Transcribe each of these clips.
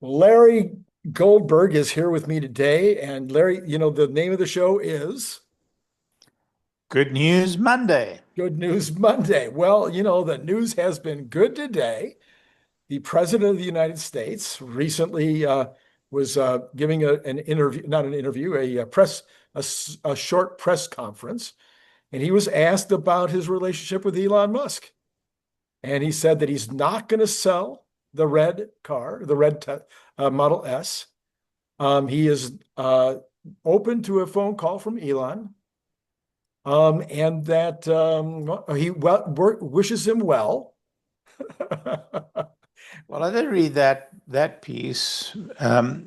Larry Goldberg is here with me today. And Larry, the name of the show is Good News Monday. Good News Monday. Well, the news has been good today. The President of the United States recently was giving an interview, not an interview, a short press conference. And he was asked about his relationship with Elon Musk. And he said that he's not going to sell the red car, the Model S. He is open to a phone call from Elon, and that he wishes him well. Well, I did read that piece.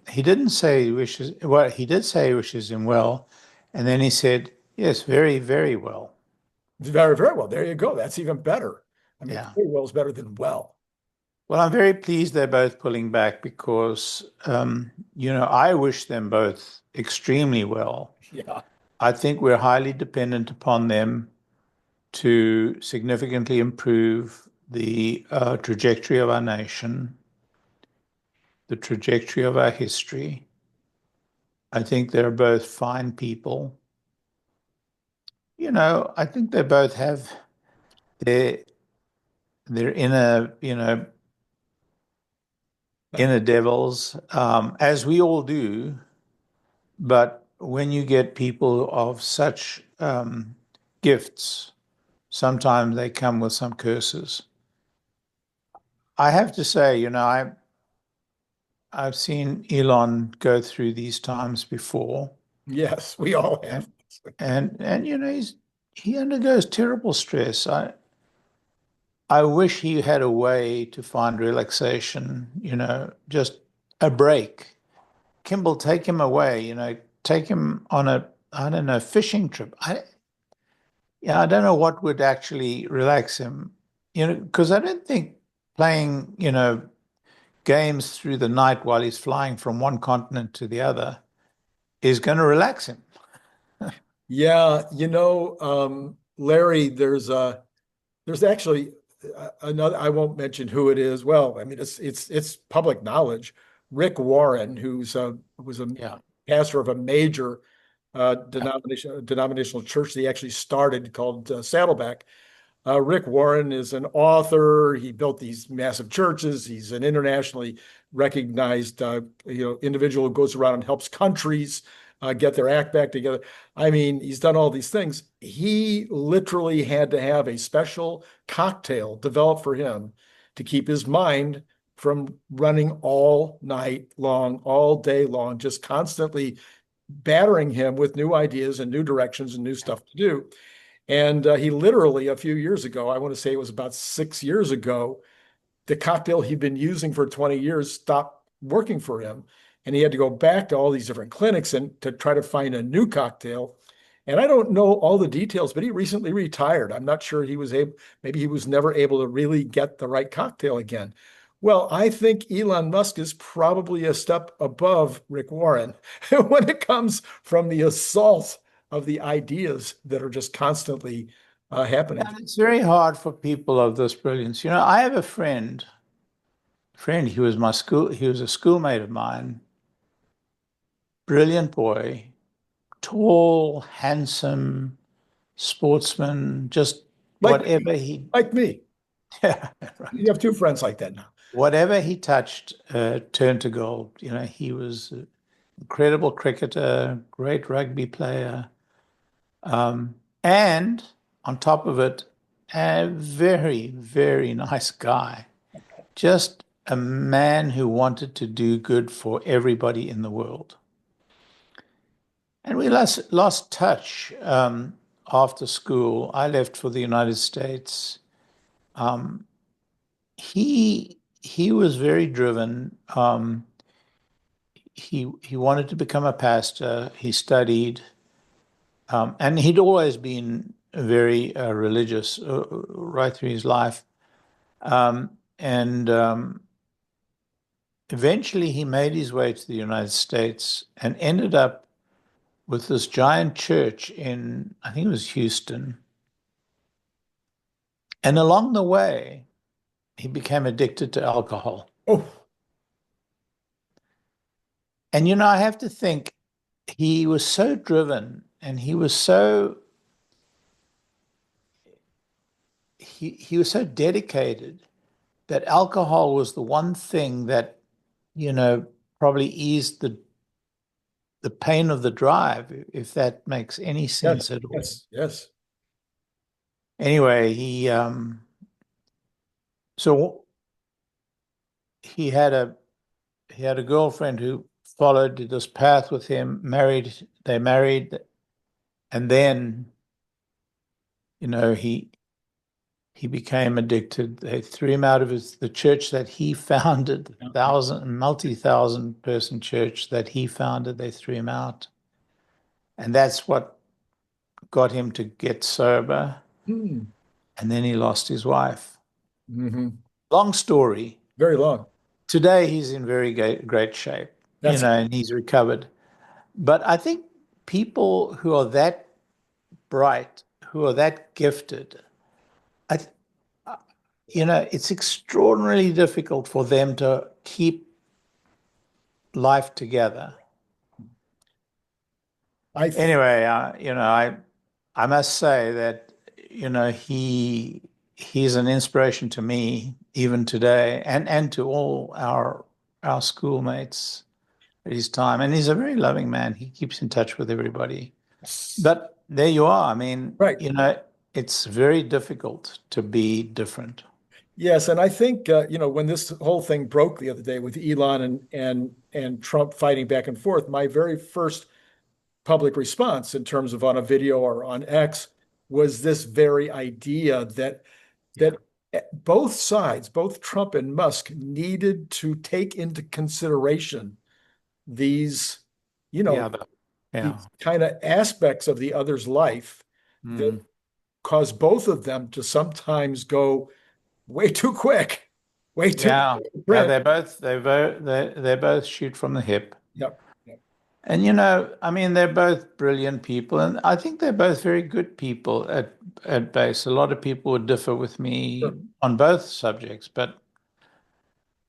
He didn't say he wishes, well, he did say he wishes him well, and then he said, yes, very, very well. Very, very well. There you go. That's even better. I mean, Yeah. very well is better than well. Well, I'm very pleased they're both pulling back because, I wish them both extremely well. Yeah. I think we're highly dependent upon them to significantly improve the trajectory of our nation, the trajectory of our history. I think they're both fine people. I think they both have their inner, inner devils, as we all do. But when you get people of such gifts, sometimes they come with some curses. I have to say, I've seen Elon go through these times before, Yes, we all have. and and he undergoes terrible stress. I wish he had a way to find relaxation, just a break. Kimball, take him away, take him on a, I don't know, fishing trip. I don't know what would actually relax him, because I don't think playing, games through the night while he's flying from one continent to the other is going to relax him. Yeah, Larry, there's actually another. I won't mention who it is. Well, I mean, it's public knowledge. Rick Warren, was a Yeah. pastor of a major Yeah. denominational church that he actually started called Saddleback. Rick Warren is an author. He built these massive churches. He's an internationally recognized, individual who goes around and helps countries get their act back together. I mean, he's done all these things. He literally had to have a special cocktail developed for him to keep his mind from running all night long, all day long, just constantly battering him with new ideas and new directions and new stuff to do. And he literally, a few years ago, I want to say it was about 6 years ago, the cocktail he'd been using for 20 years stopped working for him. And he had to go back to all these different clinics and to try to find a new cocktail. And I don't know all the details, but he recently retired. I'm not sure he was able, maybe he was never able to really get the right cocktail again. Well, I think Elon Musk is probably a step above Rick Warren when it comes from the assault of the ideas that are just constantly happening. And it's very hard for people of this brilliance. I have a friend, he was a schoolmate of mine, brilliant boy, tall, handsome, sportsman, just Like whatever he, like me. yeah, You right. have two friends like that now. Whatever he touched turned to gold. He was an incredible cricketer, great rugby player, and on top of it, a very, very nice guy. Just a man who wanted to do good for everybody in the world. And we lost touch after school. I left for the United States. Um, he was very driven. He wanted to become a pastor. He studied, and he'd always been very religious right through his life. And eventually, he made his way to the United States and ended up with this giant church in, I think it was Houston. And along the way, he became addicted to alcohol. Oh, And, I have to think he was so driven and he was so dedicated that alcohol was the one thing that, probably eased the pain of the drive, if that makes any sense Yes, at all. yes, yes. Anyway, so he had a girlfriend who followed this path with him, they married, and then, he became addicted. They threw him out of the church that he founded, multi-thousand person church that he founded. They threw him out. And that's what got him to get sober. Hmm. And then he lost his wife. Hmm. Long story. Very long. Today he's in very great shape, That's and he's recovered. But I think people who are that bright, who are that gifted, it's extraordinarily difficult for them to keep life together. Anyway, I must say that, he's an inspiration to me even today, and to all our schoolmates at his time. And he's a very loving man. He keeps in touch with everybody. But there you are. I mean, right. It's very difficult to be different. Yes, and I think when this whole thing broke the other day with Elon and Trump fighting back and forth, my very first public response in terms of on a video or on X was this very idea that both sides, both Trump and Musk, needed to take into consideration these, these kind of aspects of the other's life that cause both of them to sometimes go way too quick, way too. Yeah, they both shoot from the hip. Yep. And I mean, they're both brilliant people, and I think they're both very good people at base. A lot of people would differ with me on both subjects, but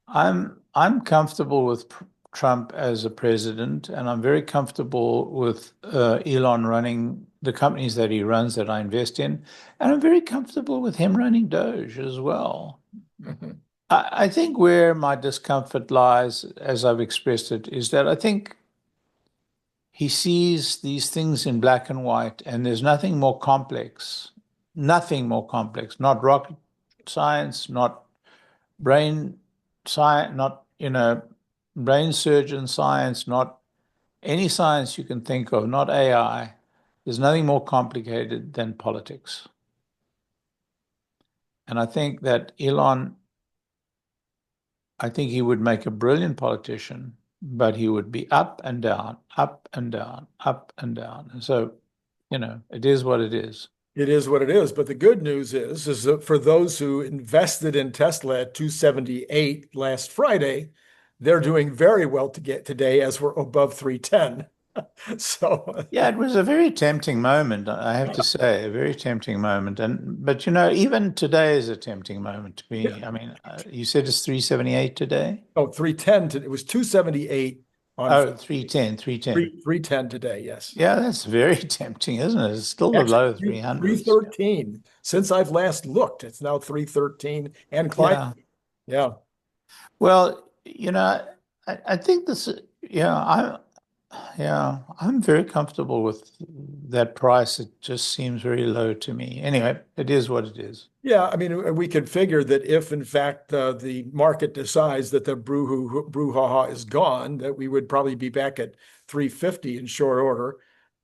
I'm comfortable with Trump as a president, and I'm very comfortable with Elon running the companies that he runs that I invest in, and I'm very comfortable with him running Doge as well. I think where my discomfort lies, as I've expressed it, is that I think he sees these things in black and white, and there's nothing more complex, not rocket science, not brain science, not, brain surgeon science, not any science you can think of, not AI. There's nothing more complicated than politics. And I think that Elon, I think he would make a brilliant politician, but he would be up and down, up and down, up and down. And so, it is what it is. It is what it is. But the good news is that for those who invested in Tesla at 278 last Friday, they're doing very well to get today as we're above 310. So yeah, it was a very tempting moment, I have to say, a very tempting moment. But even today is a tempting moment to me. Yeah. I mean, you said it's 378 today? Oh, 310. It was 278 on 310. 310 today, yes. Yeah, that's very tempting, isn't it? It's still below 300. 313. Since I've last looked, it's now 313 and climbing. Yeah. Well, I think this, I'm very comfortable with that price. It just seems very low to me. Anyway, it is what it is. Yeah, I mean, we can figure that if, in fact, the market decides that the brouhaha is gone, that we would probably be back at 350 in short order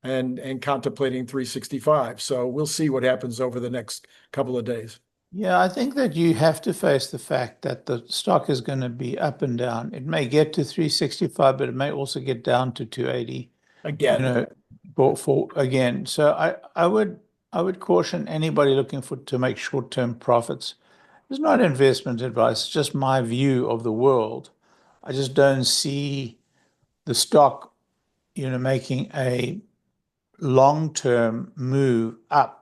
and contemplating 365. So we'll see what happens over the next couple of days. Yeah, I think that you have to face the fact that the stock is going to be up and down. It may get to 365, but it may also get down to 280 again. Again. So I would caution anybody looking to make short-term profits. It's not investment advice, it's just my view of the world. I just don't see the stock, making a long-term move up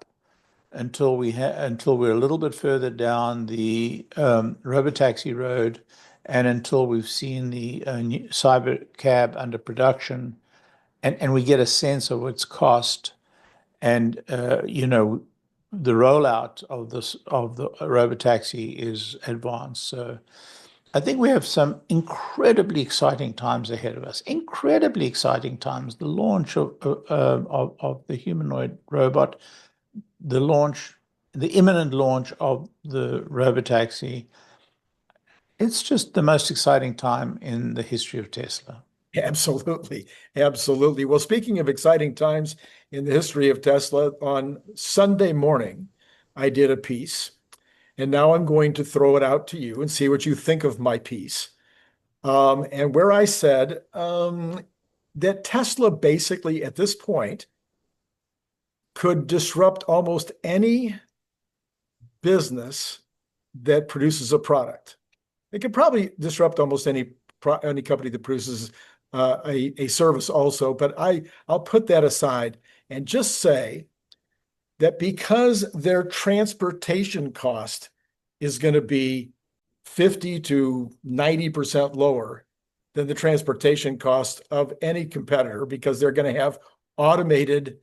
until we're a little bit further down the Robotaxi road, and until we've seen the new cyber cab under production, and we get a sense of its cost, and the rollout of the Robotaxi is advanced. So I think we have some incredibly exciting times ahead of us. Incredibly exciting times. The launch of the humanoid robot, the imminent launch of the Robotaxi. It's just the most exciting time in the history of Tesla. Absolutely. Absolutely. Well, speaking of exciting times in the history of Tesla, on Sunday morning, I did a piece, and now I'm going to throw it out to you and see what you think of my piece. And where I said that Tesla basically at this point could disrupt almost any business that produces a product. It could probably disrupt almost any company that produces a service also, but I'll put that aside and just say that because their transportation cost is going to be 50 to 90% lower than the transportation cost of any competitor, because they're going to have automated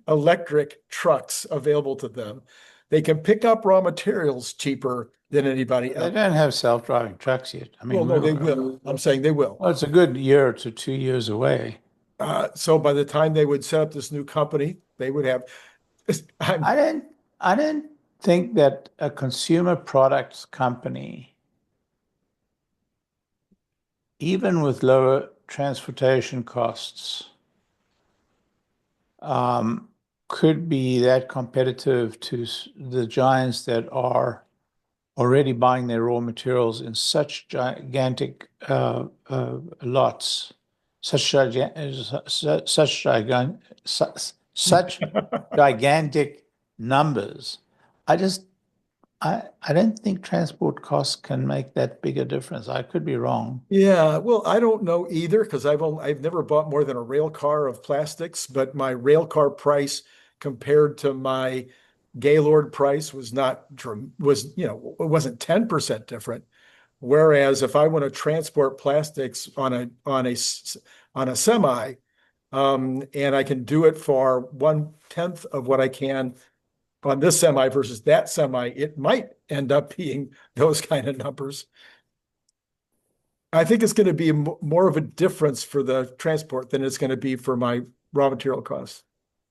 electric trucks available to them. They can pick up raw materials cheaper than anybody else. They don't have self-driving trucks yet. I mean, well, no, they will. I'm saying they will. Well, it's a good year to 2 years away. So by the time they would set up this new company, they would have. I don't think that a consumer products company, even with lower transportation costs, could be that competitive to the giants that are already buying their raw materials in such gigantic lots, such gigantic numbers. I don't think transport costs can make that big a difference. I could be wrong. Yeah, well, I don't know either, because I've never bought more than a rail car of plastics, but my rail car price compared to my Gaylord price was it wasn't 10% different. Whereas if I want to transport plastics on a semi, and I can do it for 1/10 of what I can on this semi versus that semi, it might end up being those kind of numbers. I think it's going to be more of a difference for the transport than it's going to be for my raw material costs.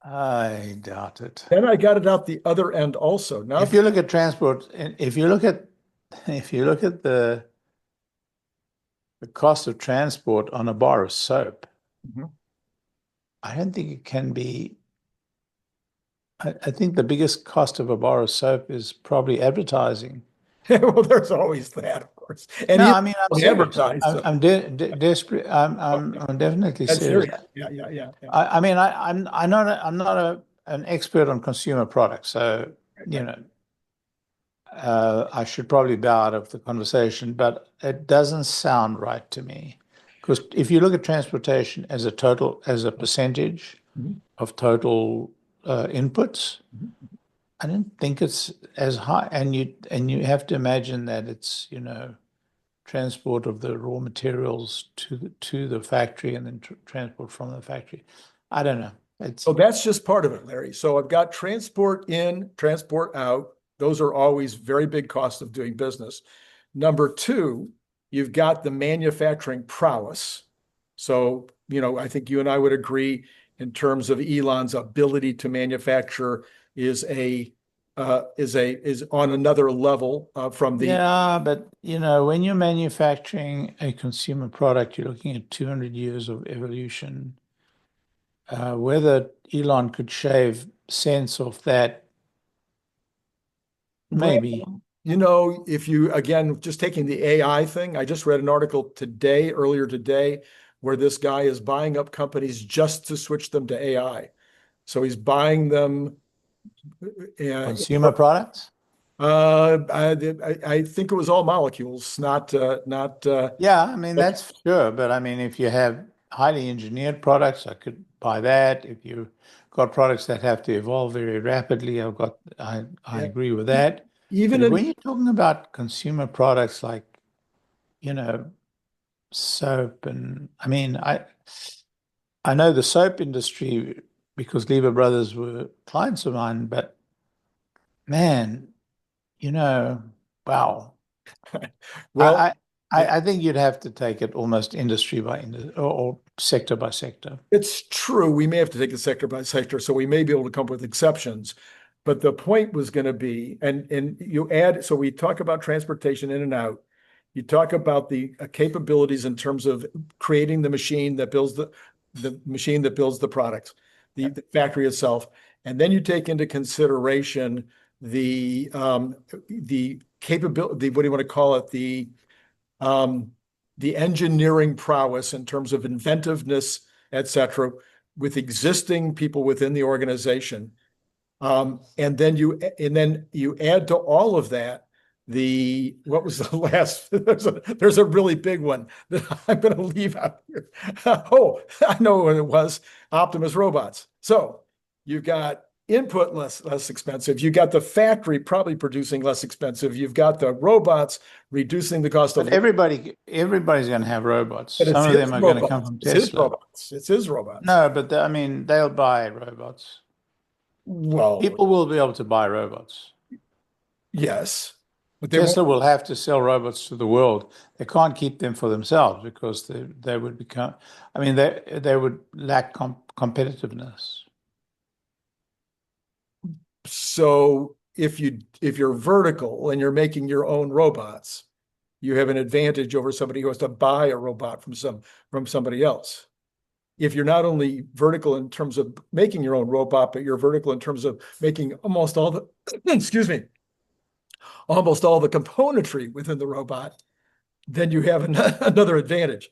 I doubt it. Then I got it out the other end also. Now, if you look at transport, and if you look at the cost of transport on a bar of soap, I don't think it can be. I think the biggest cost of a bar of soap is probably advertising. well, there's always that, of course. And no, I mean, I'm serious. advertised. I'm desperate. I'm definitely serious. Yeah. I mean, I'm not an expert on consumer products, so I should probably bow out of the conversation, but it doesn't sound right to me. Because if you look at transportation as a percentage of total inputs, I don't think it's as high. And you have to imagine that it's transport of the raw materials to the factory and then transport from the factory. I don't know. So that's just part of it, Larry. So I've got transport in, transport out. Those are always very big costs of doing business. Number two, you've got the manufacturing prowess. So, I think you and I would agree in terms of Elon's ability to manufacture is on another level from the. Yeah, but when you're manufacturing a consumer product, you're looking at 200 years of evolution. Whether Elon could shave cents off that, maybe. If you, again, just taking the AI thing, I just read an article earlier today, where this guy is buying up companies just to switch them to AI. So he's buying them. Consumer products? I think it was all molecules, not. Yeah, I mean, that's sure. But I mean, if you have highly engineered products, I could buy that. If you've got products that have to evolve very rapidly, I agree with that. When you're talking about consumer products like soap. And I mean, I know the soap industry because Lever Brothers were clients of mine, but man, wow. Well, I think you'd have to take it almost industry by industry or sector by sector. it's true. We may have to take it sector by sector, so we may be able to come up with exceptions. But the point was going to be, and you add, so we talk about transportation in and out. You talk about the capabilities in terms of creating the machine that builds the machine that builds the products, the factory itself, and then you take into consideration the capability, what do you want to call it, the engineering prowess in terms of inventiveness, et cetera, with existing people within the organization. And then you add to all of that what was the last? There's a really big one that I'm going to leave out here. Oh, I know what it was. Optimus robots. So you've got input less expensive. You got the factory probably producing less expensive. You've got the robots reducing the cost of. But everybody's going to have robots. But Some of them are going to come from It's his Tesla. robots. It's his robots. No, but I mean, they'll buy robots. Well, People will be able to buy robots. yes, but Tesla will have to sell robots to the world. They can't keep them for themselves because they would become, I mean, they would lack competitiveness. So if you're vertical and you're making your own robots, you have an advantage over somebody who has to buy a robot from somebody else. If you're not only vertical in terms of making your own robot, but you're vertical in terms of making almost all the excuse me, almost all the componentry within the robot, then you have another advantage.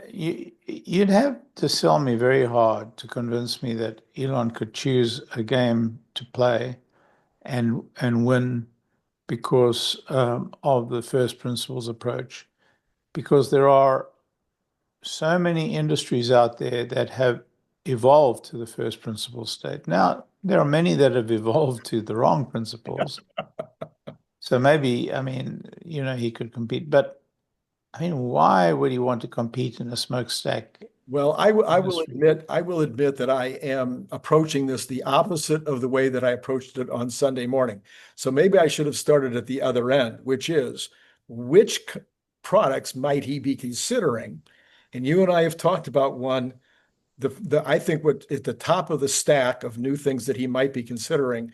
You'd have to sell me very hard to convince me that Elon could choose a game to play and win because of the first principles approach. Because there are so many industries out there that have evolved to the first principles state. Now, there are many that have evolved to the wrong principles. So maybe, I mean, he could compete, but I mean, why would he want to compete in a smokestack? Well, I will admit that I am approaching this the opposite of the way that I approached it on Sunday morning. So maybe I should have started at the other end, which is which products might he be considering? And you and I have talked about one. I think what at the top of the stack of new things that he might be considering.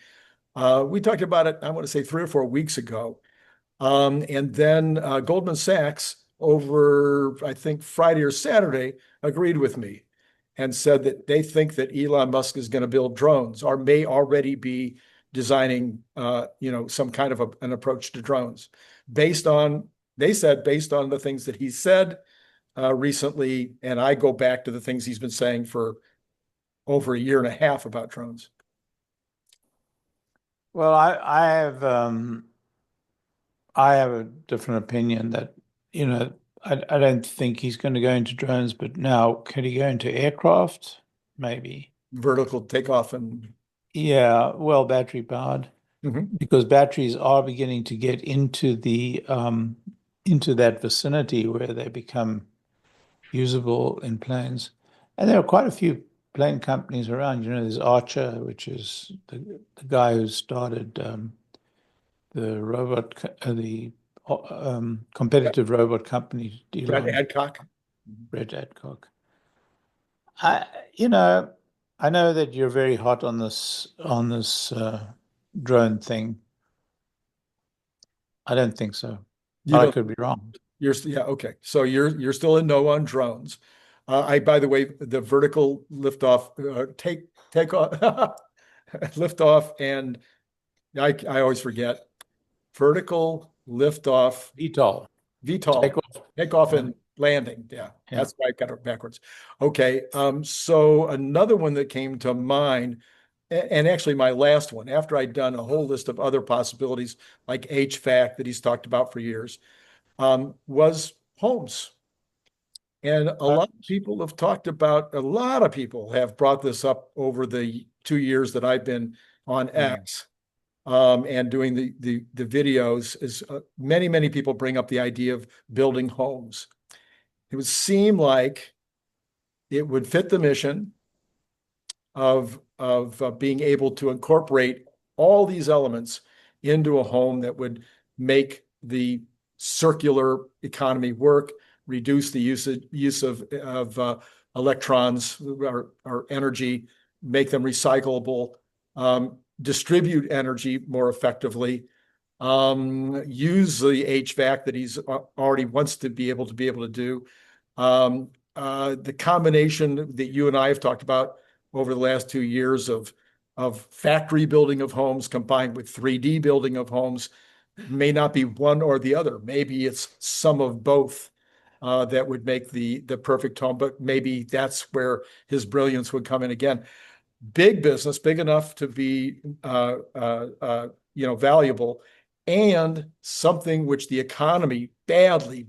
We talked about it, I want to say 3 or 4 weeks ago. And then Goldman Sachs over, I think, Friday or Saturday agreed with me and said that they think that Elon Musk is going to build drones or may already be designing, some kind of an approach to drones based on the things that he said recently. And I go back to the things he's been saying for over a year and a half about drones. Well, I have a different opinion that, I don't think he's going to go into drones, but now could he go into aircraft? Maybe. Vertical takeoff and. Yeah, well, battery powered. Mm-hmm. Because batteries are beginning to get into into that vicinity where they become usable in planes. And there are quite a few plane companies around. There's Archer, which is the guy who started the competitive robot company. Brad Adcock. Brad Adcock. I know that you're very hot on this drone thing. I don't think so. I could be wrong. Okay. So you're still a no on drones. By the way, the vertical liftoff, take off, liftoff, and I always forget vertical liftoff. VTOL. Takeoff and landing. Yeah, that's why I got it backwards. Okay. So another one that came to mind, and actually my last one, after I'd done a whole list of other possibilities like HVAC that he's talked about for years, was homes. And a lot of people have brought this up over the 2 years that I've been on X. and doing the videos is many people bring up the idea of building homes. It would seem like it would fit the mission of being able to incorporate all these elements into a home that would make the circular economy work, reduce the use of electrons or energy, make them recyclable, distribute energy more effectively, use the HVAC that he's already wants to be able to do. The combination that you and I have talked about over the last 2 years of factory building of homes combined with 3D building of homes may not be one or the other. Maybe it's some of both that would make the perfect home, but maybe that's where his brilliance would come in again. Big business, big enough to be valuable, and something which the economy badly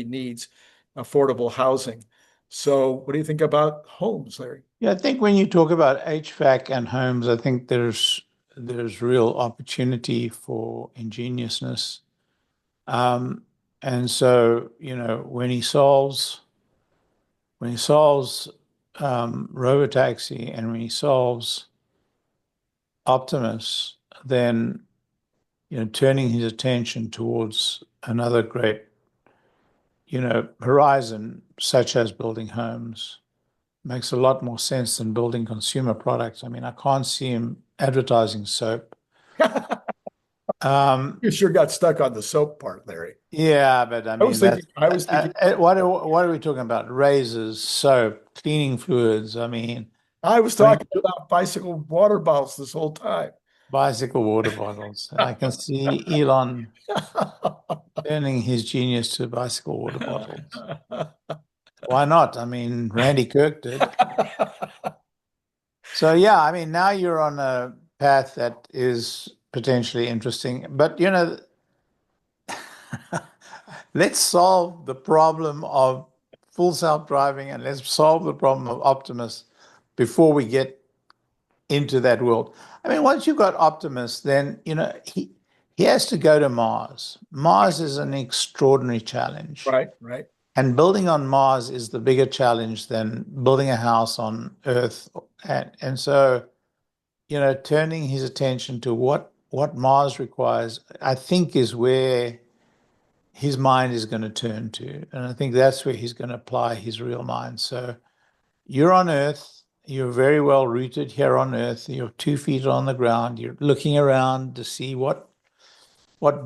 needs, affordable housing. So what do you think about homes, Larry? Yeah, I think when you talk about HVAC and homes, I think there's real opportunity for ingeniousness. And so, when he solves Robotaxi and when he solves Optimus, then, turning his attention towards another great, horizon, such as building homes, makes a lot more sense than building consumer products. I mean, I can't see him advertising soap. You sure got stuck on the soap part, Larry. Yeah, but I mean, I was thinking, what are we talking about? Razors, soap, cleaning fluids. I mean, I was talking about bicycle water bottles this whole time. bicycle water bottles. I can see Elon turning his genius to bicycle water bottles. Why not? I mean, Randy Kirk did. So yeah, I mean, now you're on a path that is potentially interesting, but let's solve the problem of full self-driving and let's solve the problem of Optimus before we get into that world. I mean, once you've got Optimus, then he has to go to Mars. Mars is an extraordinary challenge. Right. And building on Mars is the bigger challenge than building a house on Earth. And so, turning his attention to what Mars requires, I think, is where his mind is going to turn to. And I think that's where he's going to apply his real mind. So you're on Earth. You're very well rooted here on Earth. You're 2 feet on the ground. You're looking around to see what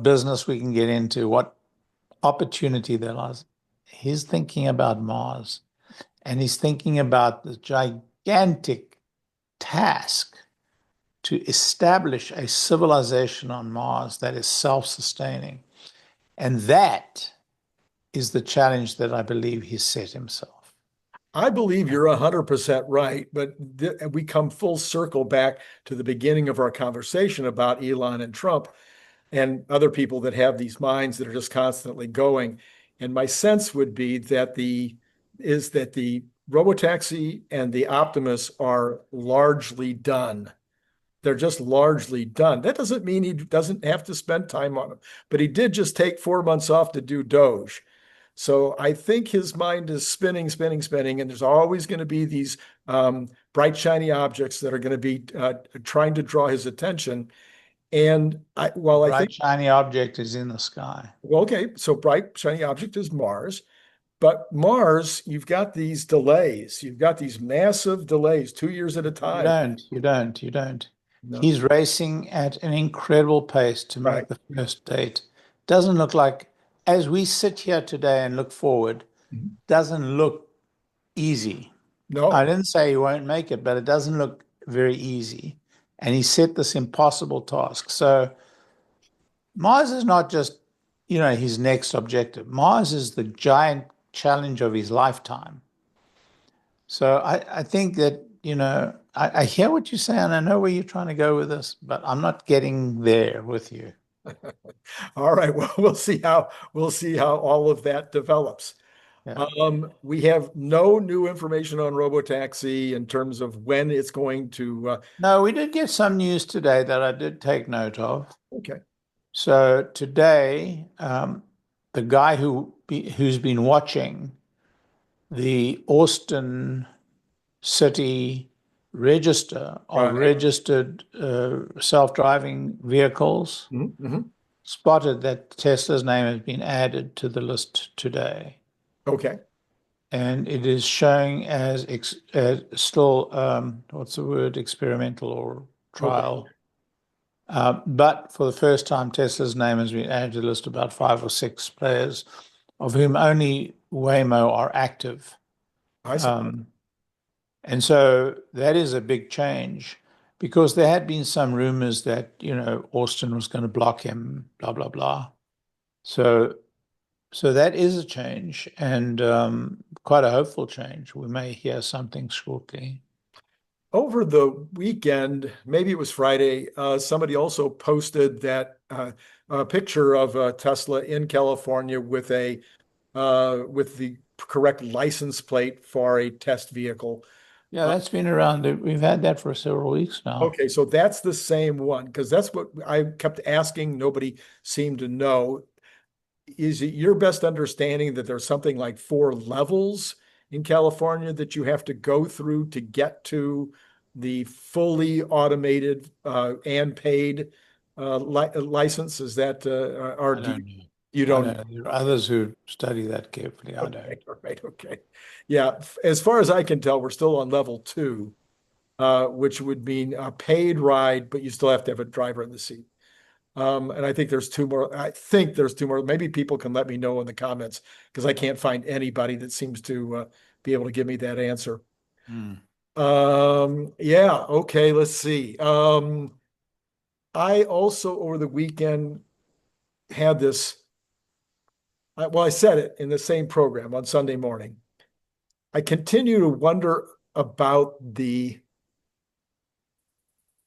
business we can get into, what opportunity there lies. He's thinking about Mars, and he's thinking about the gigantic task to establish a civilization on Mars that is self-sustaining. And that is the challenge that I believe he's set himself. I believe you're 100% right, but we come full circle back to the beginning of our conversation about Elon and Trump and other people that have these minds that are just constantly going. And my sense would be that the Robotaxi and the Optimus are largely done. They're just largely done. That doesn't mean he doesn't have to spend time on them, but he did just take 4 months off to do Doge. So I think his mind is spinning, and there's always going to be these bright, shiny objects that are going to be trying to draw his attention. And I think shiny object is in the sky. Okay, so bright, shiny object is Mars. But Mars, you've got these delays. You've got these massive delays, 2 years at a time. You don't. No. He's racing at an incredible pace to make the first date. Doesn't look like, as we sit here today and look forward, doesn't look easy. No. I didn't say he won't make it, but it doesn't look very easy. And he set this impossible task. So Mars is not just, his next objective. Mars is the giant challenge of his lifetime. So I think that, I hear what you say, and I know where you're trying to go with this, but I'm not getting there with you. All right. Well, we'll see how all of that develops. Yeah. We have no new information on Robotaxi in terms of when it's going to. No, we did get some news today that I did take note of. Okay. So today, the guy who's been watching the Austin City register of Right. registered self-driving vehicles Mm-hmm. spotted that Tesla's name has been added to the list today. Okay. And it is showing as still, what's the word, experimental or trial. But for the first time, Tesla's name has been added to the list, about 5 or 6 players, of whom only Waymo are active. I see. And so that is a big change because there had been some rumors that, Austin was going to block him, blah, blah, blah. So that is a change and quite a hopeful change. We may hear something shortly. Over the weekend, maybe it was Friday, somebody also posted that a picture of a Tesla in California with with the correct license plate for a test vehicle. Yeah, that's been around. We've had that for several weeks now. Okay, so that's the same one because that's what I kept asking. Nobody seemed to know. Is it your best understanding that there's something like 4 levels in California that you have to go through to get to the fully automated and paid license? Is that or I do don't know. you don't? There are others who study that carefully. I don't. Right. Okay. Yeah. As far as I can tell, we're still on level 2, which would mean a paid ride, but you still have to have a driver in the seat. And I think there's 2 more. I think there's 2 more. Maybe people can let me know in the comments because I can't find anybody that seems to be able to give me that answer. Yeah. Okay. Let's see. I also over the weekend had this. Well, I said it in the same program on Sunday morning. I continue to wonder about the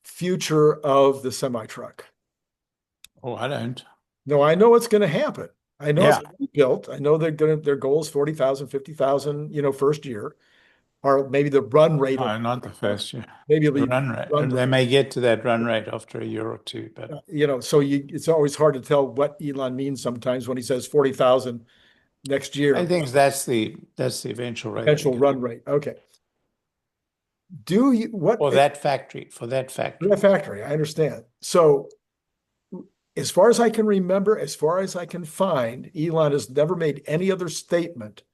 future of the semi-truck. Oh, I don't. No, I know it's going to happen. I know it's Yeah. going to be built. I know their goal is 40,000, 50,000, first year, or maybe the run rate of No, not the first year. maybe The it'll be run rate. run They rate. may get to that run rate after a year or 2, but So it's always hard to tell what Elon means sometimes when he says 40,000 next year. I think that's the eventual rate. Potential run rate. Okay. Do you what For that factory. that factory? I understand. So as far as I can remember, as far as I can find, Elon has never made any other statement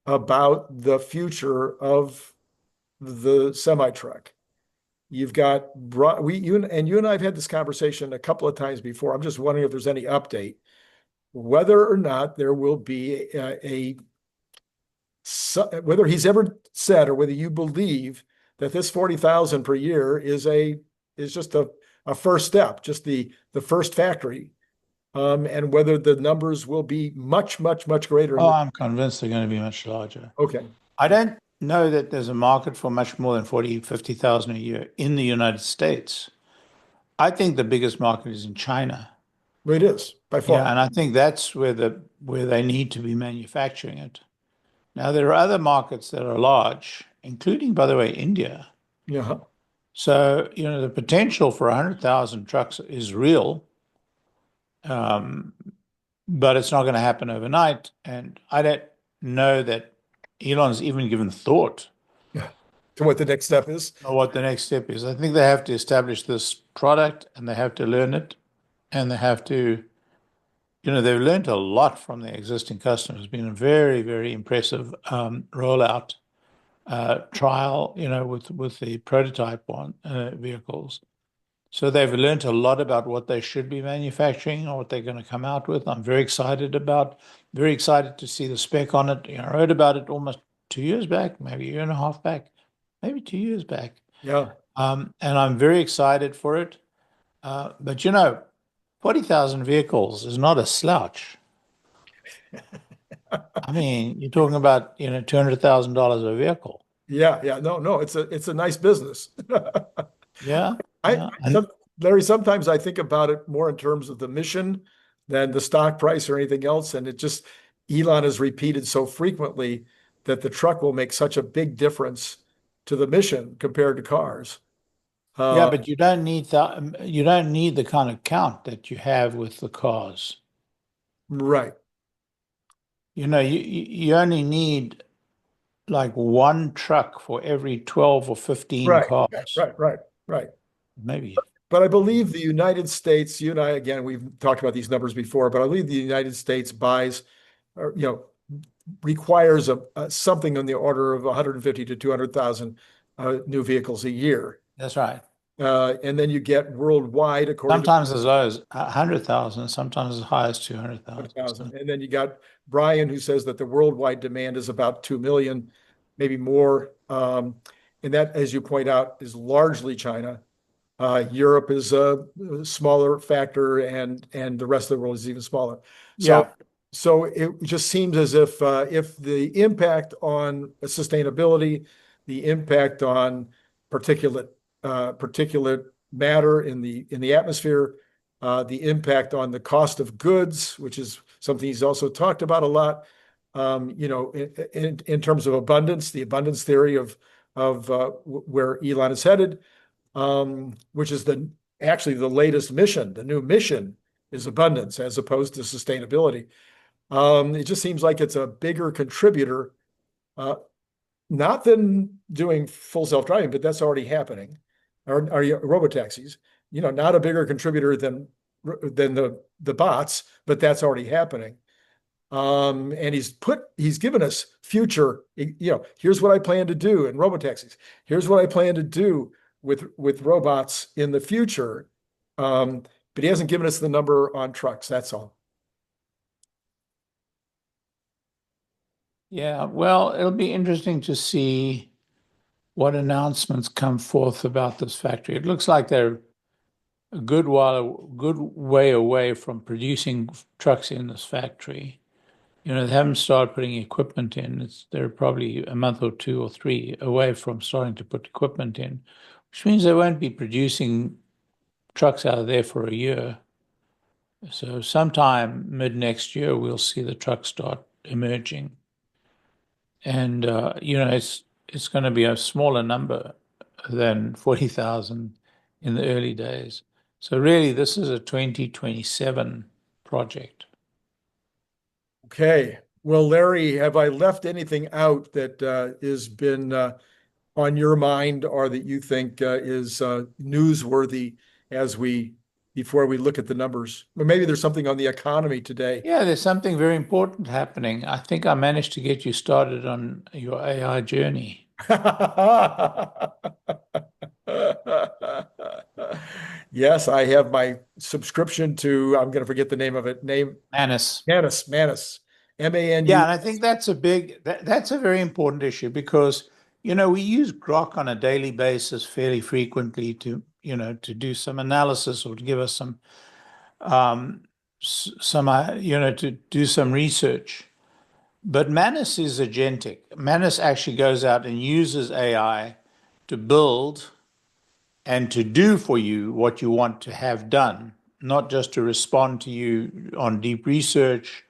about the future of the semi-truck. You've got you and I have had this conversation a couple of times before. I'm just wondering if there's any update, whether or not there will be whether he's ever said or whether you believe that this 40,000 per year is just a first step, just the first factory, and whether the numbers will be much, much, much greater. Oh, I'm convinced they're going to be much larger. Okay. I don't know that there's a market for much more than 40, 50,000 a year in the United States. I think the biggest market is in China. It is by far. Yeah, and I think that's where they need to be manufacturing it. Now, there are other markets that are large, including, by the way, India. Yeah. So, the potential for 100,000 trucks is real, but it's not going to happen overnight. And I don't know that Elon's even given thought To what the next step is. or what the next step is. I think they have to establish this product and they have to learn it and they have to, they've learned a lot from their existing customers. It's been a very, very impressive rollout trial, with the prototype vehicles. So they've learned a lot about what they should be manufacturing or what they're going to come out with. I'm very excited to see the spec on it. I wrote about it almost 2 years back, maybe a year and a half back, maybe 2 years back. Yeah. And I'm very excited for it. But 40,000 vehicles is not a slouch. I mean, you're talking about, $200,000 a vehicle. Yeah. No. It's a nice business. Yeah. Larry, sometimes I think about it more in terms of the mission than the stock price or anything else. And Elon has repeated so frequently that the truck will make such a big difference to the mission compared to cars. Yeah, Uh, but you don't need the kind of count that you have with the cars. right, You only need like one truck for every 12 or 15 right, cars, right. maybe. But I believe the United States, you and I, again, we've talked about these numbers before, but I believe the United States buys, or, requires something in the order of 150 to 200,000 new vehicles a year. That's right. And then you get worldwide, according to Sometimes as low as 100,000, sometimes as high as 200,000. 100,000. And then you got Brian, who says that the worldwide demand is about 2 million, maybe more. And that, as you point out, is largely China. Europe is a smaller factor, and the rest of the world is even smaller. So, Yeah. so it just seems as if the impact on sustainability, the impact on particulate particulate matter in the atmosphere, the impact on the cost of goods, which is something he's also talked about a lot. In terms of abundance, the abundance theory of where Elon is headed, which is actually the latest mission. The new mission is abundance as opposed to sustainability. It just seems like it's a bigger contributor, not than doing full self-driving, but that's already happening. Or robotaxis, not a bigger contributor than the bots, but that's already happening. And he's given us future, here's what I plan to do in robotaxis. Here's what I plan to do with robots in the future. But he hasn't given us the number on trucks. That's all. Yeah. Well, it'll be interesting to see what announcements come forth about this factory. It looks like they're a good way away from producing trucks in this factory. They haven't started putting equipment in. They're probably a month or two or three away from starting to put equipment in, which means they won't be producing trucks out of there for a year. So sometime mid next year, we'll see the trucks start emerging. And, it's going to be a smaller number than 40,000 in the early days. So really, this is a 2027 project. Okay. Well, Larry, have I left anything out that has been on your mind or that you think is newsworthy before we look at the numbers? Or maybe there's something on the economy today. Yeah, there's something very important happening. I think I managed to get you started on your AI journey. Yes, I have my subscription to, I'm going to forget the name of it. Manus. Manus, Yeah, MANU. and I think that's that's a very important issue because, we use Grok on a daily basis fairly frequently to do some analysis or to give us to do some research. But Manus is agentic. Manus actually goes out and uses AI to build and to do for you what you want to have done, not just to respond to you on deep research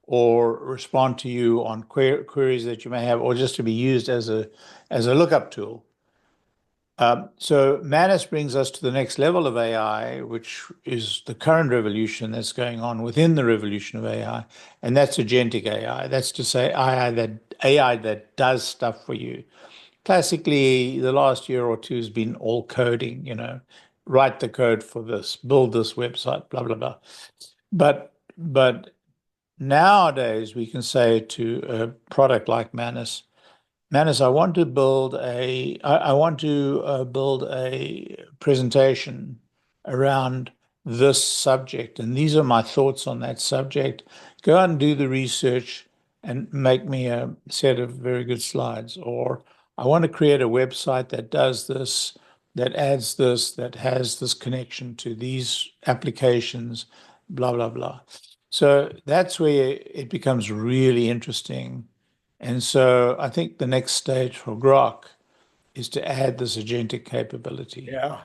or respond to you on queries that you may have, or just to be used as a lookup tool. So Manus brings us to the next level of AI, which is the current revolution that's going on within the revolution of AI, and that's agentic AI. That's to say AI that does stuff for you. Classically, the last year or two has been all coding, write the code for this, build this website, blah, blah, blah. But nowadays we can say to a product like Manus, I want to build build a presentation around this subject, and these are my thoughts on that subject. Go out and do the research and make me a set of very good slides. Or I want to create a website that does this, that adds this, that has this connection to these applications, blah, blah, blah. So that's where it becomes really interesting. And so I think the next stage for Grok is to add this agentic capability. Yeah,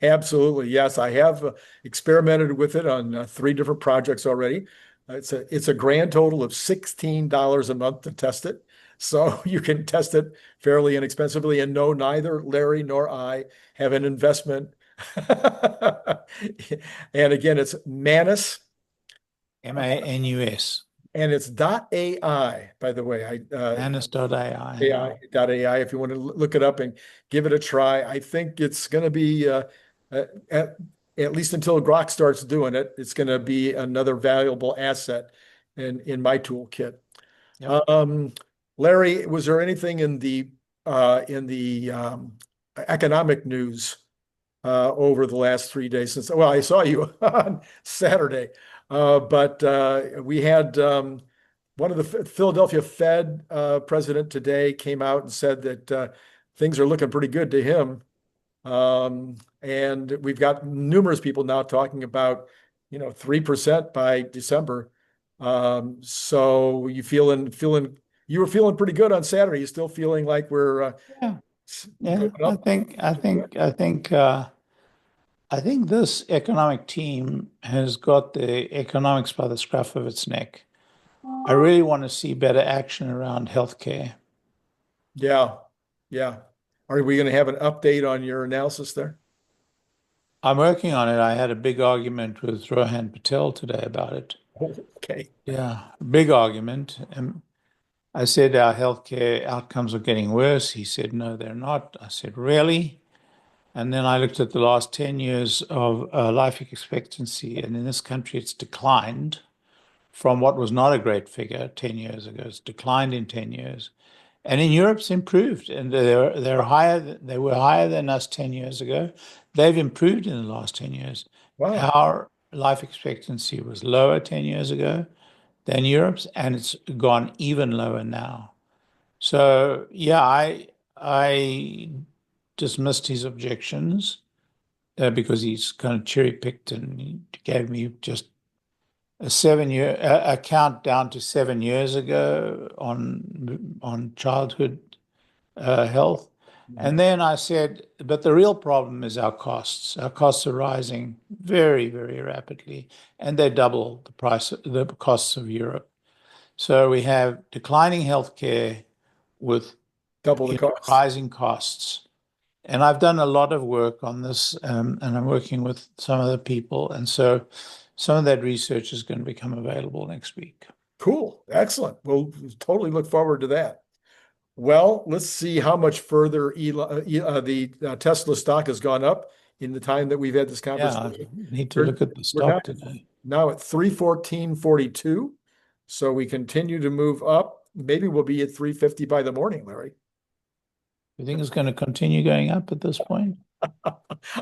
absolutely. Yes, I have experimented with it on 3 different projects already. It's a grand total of $16 a month to test it. So you can test it fairly inexpensively. And no, neither Larry nor I have an investment. And again, it's Manus. MANUS. And it's .ai, by the way. Manus.ai. AI, if you want to look it up and give it a try. I think it's going to be, at least until Grok starts doing it, it's going to be another valuable asset in my toolkit. Yep. Larry, was there anything in the economic news over the last 3 days since? Well, I saw you on Saturday, but we had one of the Philadelphia Fed president today came out and said that things are looking pretty good to him. And we've got numerous people now talking about, 3% by December. So you were feeling pretty good on Saturday. You still feeling like we're Yeah. going up? I think this economic team has got the economics by the scruff of its neck. I really want to see better action around healthcare. Yeah. Yeah. Are we going to have an update on your analysis there? I'm working on it. I had a big argument with Rohan Patel today about it. Okay. Yeah, big argument. And I said our healthcare outcomes are getting worse. He said, no, they're not. I said, really? And then I looked at the last 10 years of life expectancy, and in this country, it's declined from what was not a great figure 10 years ago. It's declined in 10 years. And in Europe, it's improved, and they're higher. They were higher than us 10 years ago. They've improved in the last 10 years. Wow. Our life expectancy was lower 10 years ago than Europe's, and it's gone even lower now. So yeah, I dismissed his objections because he's kind of cherry picked and he gave me just a 7-year account down to 7 years ago on childhood health. And then I said, but the real problem is our costs. Our costs are rising very, very rapidly, and they double the costs of Europe. So we have declining healthcare with Double the cost. rising costs. And I've done a lot of work on this, and I'm working with some other people. And so some of that research is going to become available next week. Cool. Excellent. We'll totally look forward to that. Well, let's see how much further the Tesla stock has gone up in the time that we've had this conversation. Yeah, I need to look at the stock today. Now at 314.42. So we continue to move up. Maybe we'll be at 350 by the morning, Larry. You think it's going to continue going up at this point?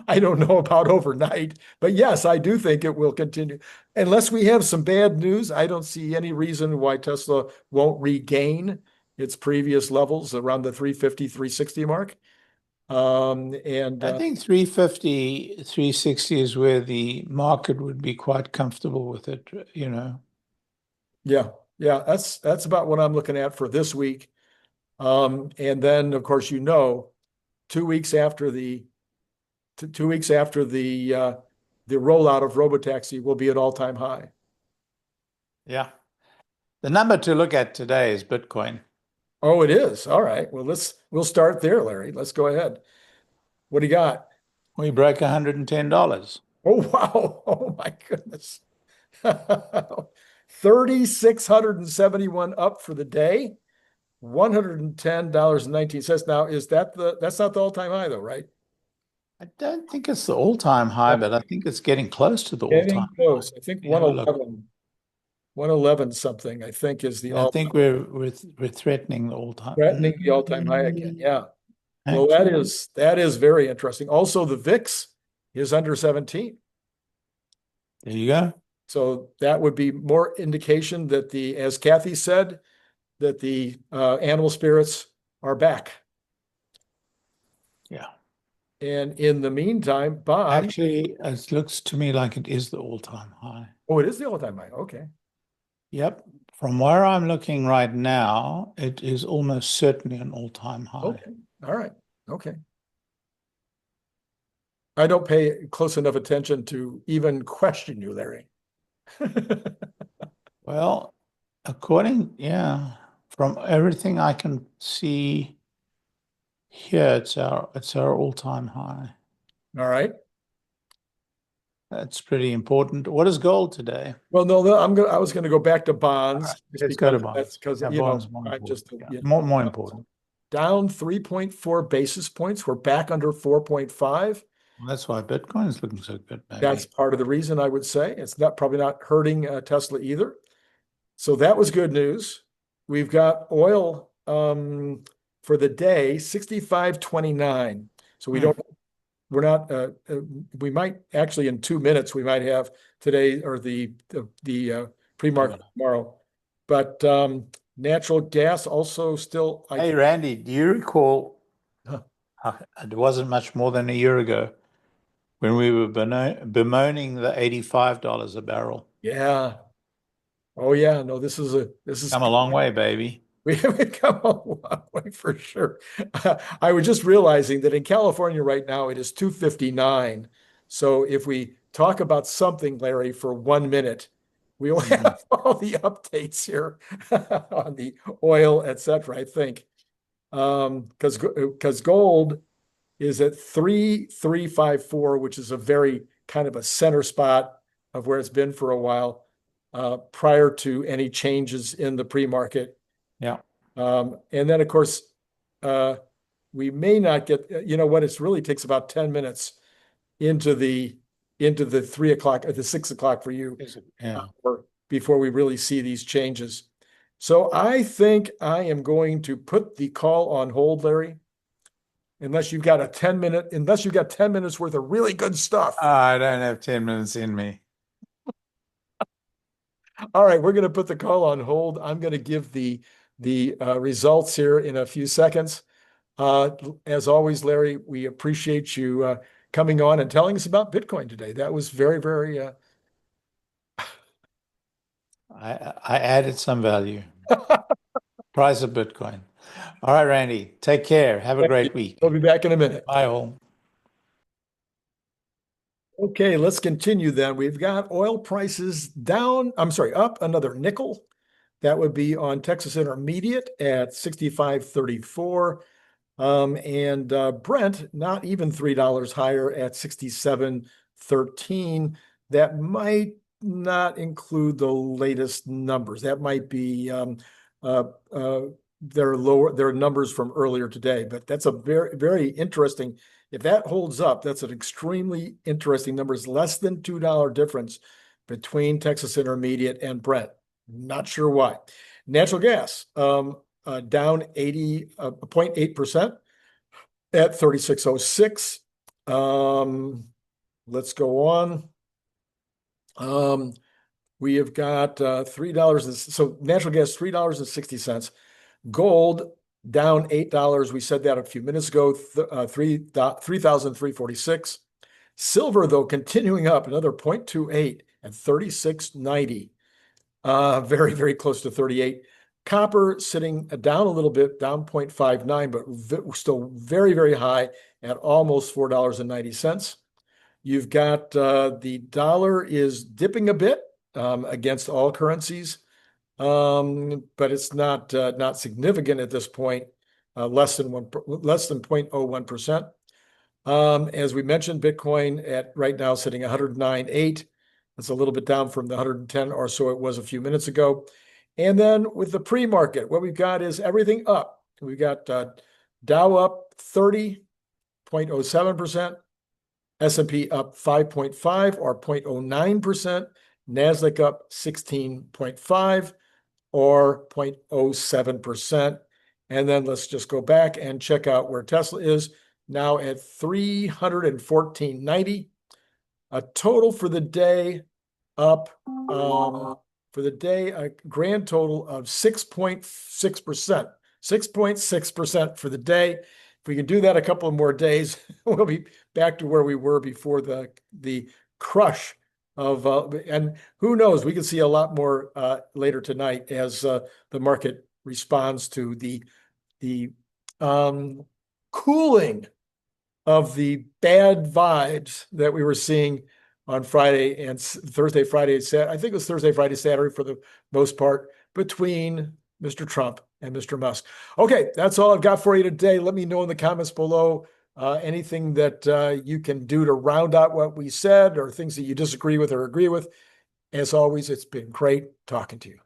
I don't know about overnight, but yes, I do think it will continue. Unless we have some bad news, I don't see any reason why Tesla won't regain its previous levels around the 350, 360 mark. I think 350, 360 is where the market would be quite comfortable with it, Yeah, that's about what I'm looking at for this week. And then, of course, 2 weeks after the rollout of Robotaxi will be at all-time high. Yeah. The number to look at today is Bitcoin. Oh, it is. All right. Well, we'll start there, Larry. Let's go ahead. What do you got? We broke $110. Oh, wow. Oh, my goodness. 3,671 up for the day, $110.19. Now, that's not the all-time high though, right? I don't think it's the all-time high, but I think it's getting close to the all-time high. Close. I think 111 something, I think is the all. I think we're threatening the all-time. Threatening the all-time high again. Yeah. Well, Actually, that is very interesting. Also, the VIX is under 17. there you go. So that would be more indication that as Kathy said, that the animal spirits are back. Yeah. And in the meantime, Bob. Actually, it looks to me like it is the all-time high. Oh, it is the all-time high. Okay. Yep. From where I'm looking right now, it is almost certainly an all-time high. Okay. All right. Okay. I don't pay close enough attention to even question you, Larry. Well, from everything I can see here, it's our all-time high. All right. That's pretty important. What is gold today? Well, no, I was gonna go back to bonds. All right, Just let's go to because bonds. that's because, Yeah, you know, bonds more I important. just, Yeah, more important. down 3.4 basis points. We're back under 4.5. Well, that's why Bitcoin is looking so good, maybe. That's part of the reason, I would say. It's probably not hurting Tesla either. So that was good news. We've got oil for the day, 65.29. So we might actually in 2 minutes, we might have today or the pre-market tomorrow. But natural gas also still. Hey, Randy, do you recall, it wasn't much more than a year ago when we were bemoaning the $85 a barrel? Yeah. Oh yeah. No, this is Come a long way, baby. We have come a long way for sure. I was just realizing that in California right now it is 2:59. So if we talk about something, Larry, for 1 minute, we'll have all the updates here on the oil, etc. I think because gold is at 3,354, which is a very kind of a center spot of where it's been for a while prior to any changes in the pre-market. Yeah. And then, of course, we may not get, you know what, it really takes about 10 minutes into the 3 o'clock or the 6 o'clock for you before we really see these changes. So I think I am going to put the call on hold, Larry, unless you've got 10 minutes worth of really good stuff. I don't have 10 minutes in me. All right, we're going to put the call on hold. I'm going to give the results here in a few seconds. As always, Larry, we appreciate you coming on and telling us about Bitcoin today. That was very, very. I added some value. Price of Bitcoin. All right, Randy, take care. Have a great week. We'll be back in a minute. Bye all. Okay, let's continue then. We've got oil prices up another nickel. That would be on Texas Intermediate at 65.34. And Brent, not even $3 higher at 67.13. That might not include the latest numbers. That might be their numbers from earlier today. But that's a very, very interesting. If that holds up, that's an extremely interesting number. It's less than $2 difference between Texas Intermediate and Brent. Not sure why. Natural gas down 0.8% at 36.06. Let's go on. We have got $3. So natural gas $3.60. Gold down $8. We said that a few minutes ago. 3,346. Silver though continuing up another 0.28 at 36.90. Very, very close to 38. Copper sitting down a little bit, down 0.59, but still very, very high at almost $4.90. You've got the dollar is dipping a bit against all currencies, but it's not significant at this point, less than 0.01%. As we mentioned, Bitcoin at right now sitting 109.8. That's a little bit down from the 110 or so it was a few minutes ago. And then with the pre-market, what we've got is everything up. We've got Dow up 30.07%, S&P up 5.5 or 0.09%, NASDAQ up 16.5 or 0.07%. And then let's just go back and check out where Tesla is now at 314.90. A total for the day up a grand total of 6.6%. 6.6% for the day. If we can do that a couple of more days, we'll be back to where we were before the crush of and who knows, we can see a lot more later tonight as the market responds to the cooling of the bad vibes that we were seeing on Friday and Thursday, Friday, Saturday. I think it was Thursday, Friday, Saturday for the most part between Mr. Trump and Mr. Musk. Okay, that's all I've got for you today. Let me know in the comments below anything that you can do to round out what we said or things that you disagree with or agree with. As always, it's been great talking to you.